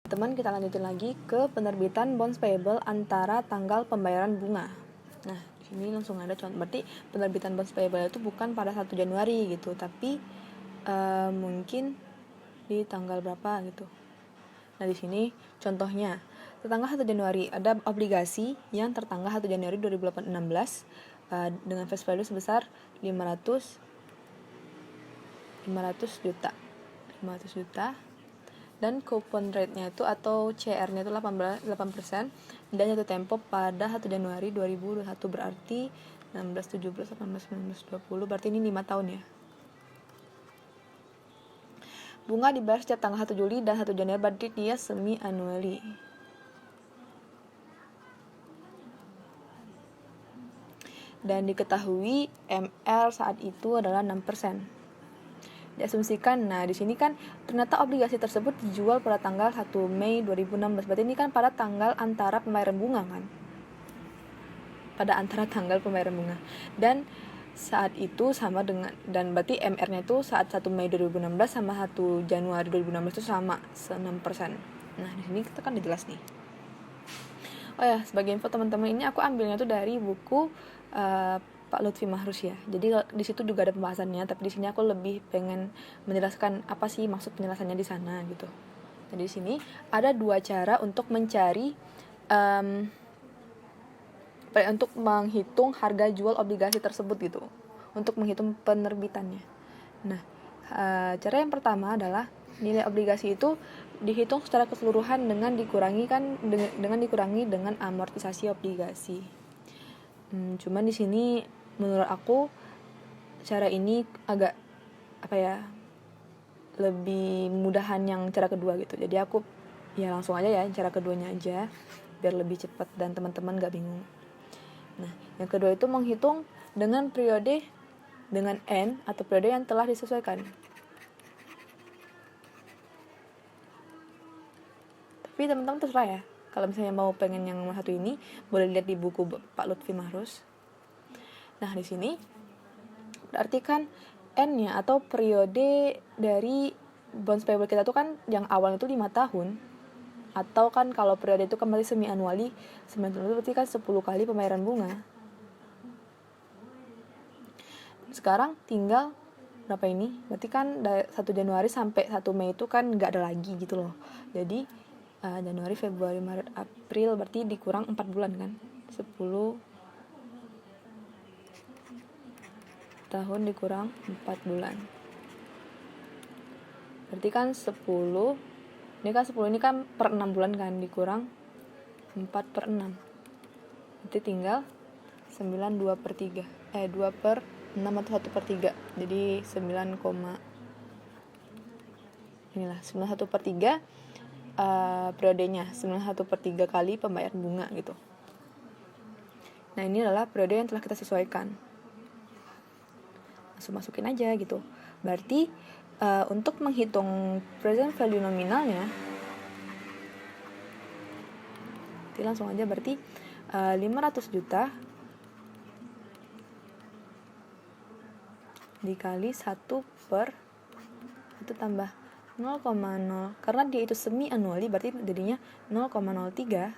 Teman, kita lanjutin lagi ke penerbitan bonds payable antara tanggal pembayaran bunga. Nah, di sini langsung ada contoh. Berarti penerbitan bonds payable itu bukan pada 1 Januari gitu, tapi mungkin di tanggal berapa gitu. Nah, di sini contohnya, tertanggal 1 Januari ada obligasi yang tertanggal 1 Januari 2016 dengan face value sebesar 500 juta. Dan coupon rate-nya itu atau CR-nya itu 8% dan jatuh tempo pada 1 Januari 2021, berarti 16, 17, 18, 19, 20, berarti ini 5 tahun ya. Bunga dibayar setiap tanggal 1 Juli dan 1 Januari, berarti dia semi annually. Dan diketahui MR saat itu adalah 6%. Diasumsikan, nah di sini kan ternyata obligasi tersebut dijual pada tanggal 1 Mei 2016. Berarti ini kan pada tanggal antara pembayaran bunga kan? Pada antara tanggal pembayaran bunga. Dan saat itu sama dengan, dan berarti MR-nya itu saat 1 Mei 2016 sama 1 Januari 2016 itu sama 6%. Nah, di sini kita kan udah jelas nih. Oh ya, sebagai info teman-teman, ini aku ambilnya tuh dari buku Pak Lutfi Mahrus ya. Jadi di situ juga ada pembahasannya, tapi di sini aku lebih pengen menjelaskan apa sih maksud penjelasannya di sana gitu. Jadi di sini ada 2 cara untuk mencari untuk menghitung harga jual obligasi tersebut gitu, untuk menghitung penerbitannya. Nah, cara yang pertama adalah nilai obligasi itu dihitung secara keseluruhan dengan dikurangi dengan amortisasi obligasi. Cuman di sini menurut aku cara ini agak lebih mudahan yang cara kedua gitu. Jadi aku ya langsung aja ya cara keduanya aja biar lebih cepat dan teman-teman gak bingung. Nah, yang kedua itu menghitung dengan periode dengan N atau periode yang telah disesuaikan. Tapi teman-teman terserah ya. Kalau misalnya mau pengen yang nomor satu ini, boleh lihat di buku Pak Lutfi Mahrus. Nah, di sini berarti kan N-nya atau periode dari bonds payable kita tuh kan yang awalnya itu 5 tahun. Atau kan kalau periode itu kan berarti semi annually, berarti kan 10 kali pembayaran bunga. Sekarang tinggal berapa ini? Berarti kan dari 1 Januari sampai 1 Mei itu kan nggak ada lagi gitu loh. Jadi Januari, Februari, Maret, April berarti dikurang 4 bulan kan. 10 tahun dikurang 4 bulan. Berarti kan 10 ini kan per 6 bulan kan, dikurang 4/6. Berarti tinggal 9/2/3. 2/6 atau 1/3. Jadi 9/1/3 periodenya, 9/1/3 kali pembayaran bunga gitu. Nah, ini adalah periode yang telah kita sesuaikan. Masukin aja gitu. Berarti untuk menghitung present value nominalnya, langsung aja berarti 500 juta dikali 1 tambah 0,0, karena dia itu semi annually berarti jadinya 0,03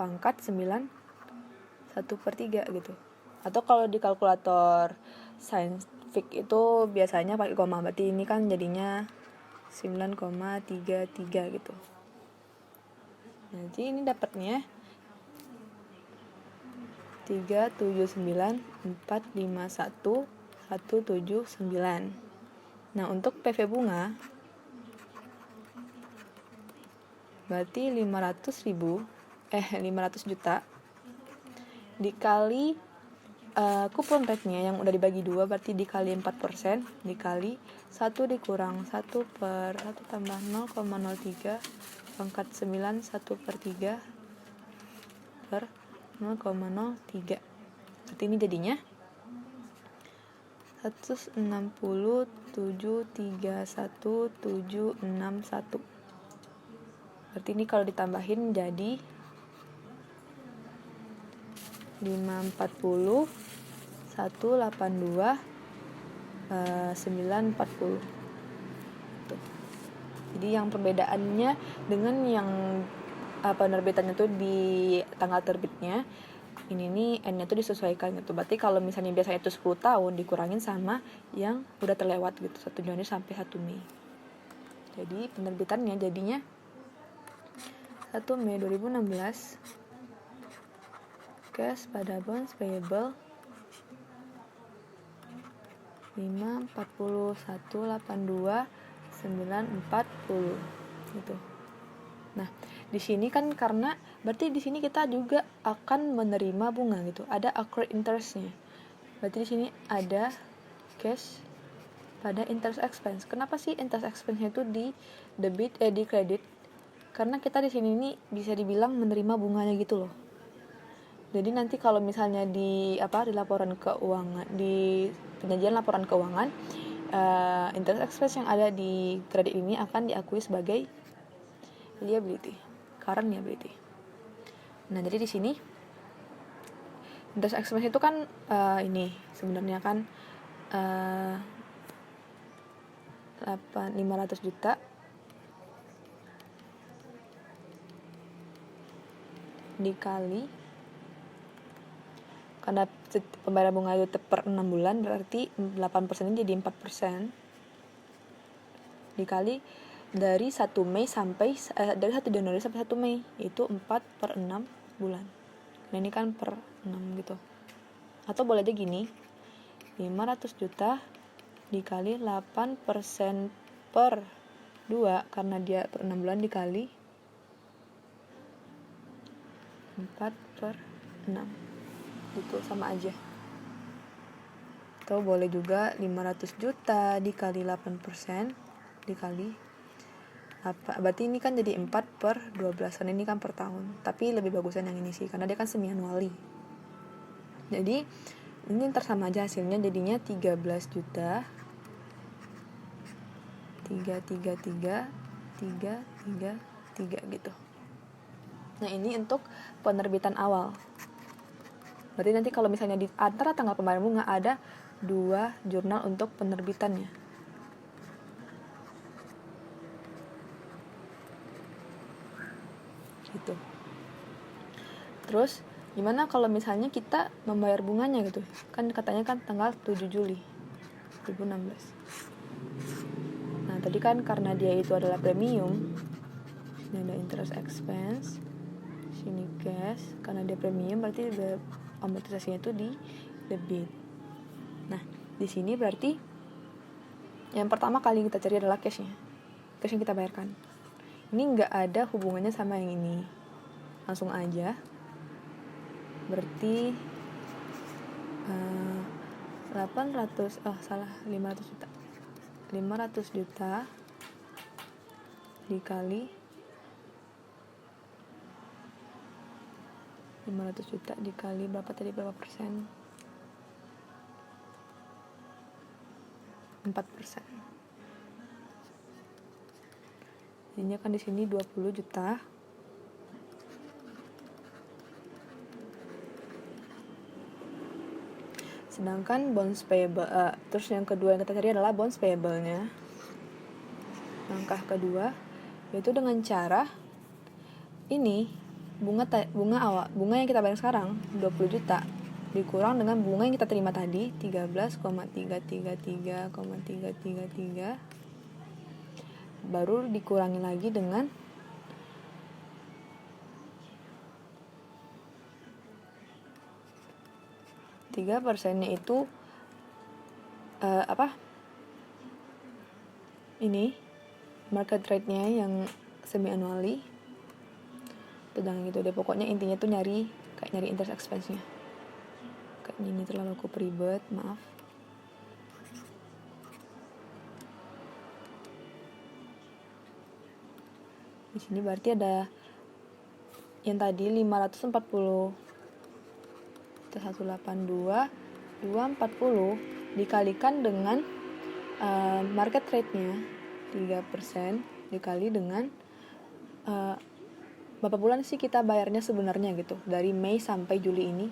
pangkat 9/1/3 gitu. Atau kalau di kalkulator scientific itu biasanya pakai koma, berarti ini kan jadinya 9,33 gitu. Jadi ini dapatnya 379.451.179. Nah, untuk PV bunga berarti 500 juta dikali kupon rate-nya yang udah dibagi 2 berarti dikali 4%, dikali 1 dikurang 1/1 tambah 0,03 pangkat 9/1/3 per 0,03. Berarti ini jadinya 160.731.761. Berarti ini kalau ditambahin jadi 540 182 940. Tuh. Jadi yang perbedaannya dengan yang penerbitannya tuh di tanggal terbitnya, ini nih N-nya tuh disesuaikan gitu. Berarti kalau misalnya biasanya itu 10 tahun dikurangin sama yang udah terlewat gitu, 1 Januari sampai 1 Mei. Jadi penerbitannya jadinya 1 Mei 2016 cash pada bonds payable 54182 940 gitu. Nah, di sini kan karena berarti di sini kita juga akan menerima bunga gitu. Ada accrued interest-nya. Berarti di sini ada cash pada interest expense. Kenapa sih interest expense-nya itu di di credit? Karena kita di sini ini bisa dibilang menerima bunganya gitu loh. Jadi nanti kalau misalnya di laporan keuangan, di penyajian laporan keuangan, interest expense yang ada di kredit ini akan diakui sebagai liability, current liability. Nah, jadi di sini interest expense itu kan ini sebenarnya kan 500 juta dikali, karena pembayaran bunga itu per 6 bulan berarti 8% jadi 4%, dikali dari 1 Mei sampai dari 1 Januari sampai 1 Mei itu 4/6 bulan. Nah, ini kan per 6 gitu. Atau boleh aja gini, 500 juta dikali 8% per 2 karena dia per 6 bulan dikali 4/6 gitu, sama aja. Atau boleh juga 500 juta dikali 8% dikali berarti ini kan jadi 4/12 karena ini kan per tahun. Tapi lebih bagusan yang ini sih karena dia kan semi annually. Jadi ini ntar sama aja hasilnya, jadinya 13 juta 333 gitu. Nah, ini untuk penerbitan awal. Berarti nanti kalau misalnya di antara tanggal pembayaran bunga ada 2 jurnal untuk penerbitannya. Gitu. Terus gimana kalau misalnya kita membayar bunganya gitu? Kan katanya kan tanggal 7 Juli 2016. Nah, tadi kan karena dia itu adalah premium, ini ada interest expense, sini cash, karena dia premium berarti amortisasinya itu di debit. Nah, di sini berarti yang pertama kali kita cari adalah cashnya, cash yang kita bayarkan. Ini nggak ada hubungannya sama yang ini, langsung aja. Berarti 500 juta. 500 juta dikali 500 juta dikali berapa persen? 4%. Jadinya kan di sini 20 juta. Sedangkan bonds payable, terus yang kedua yang kita cari adalah bonds payable-nya. Langkah kedua yaitu dengan cara ini bunga yang kita bayar sekarang 20 juta dikurang dengan bunga yang kita terima tadi 13,333,333, baru dikurangi lagi dengan 3%-nya itu ini market rate-nya yang semi annually. Jangan gitu deh, pokoknya intinya tuh nyari interest expense-nya. Kayaknya ini terlalu ribet, maaf. Di sini berarti ada yang tadi 540 182 240 dikalikan dengan market rate-nya 3% dikali dengan berapa bulan sih kita bayarnya sebenarnya gitu, dari Mei sampai Juli ini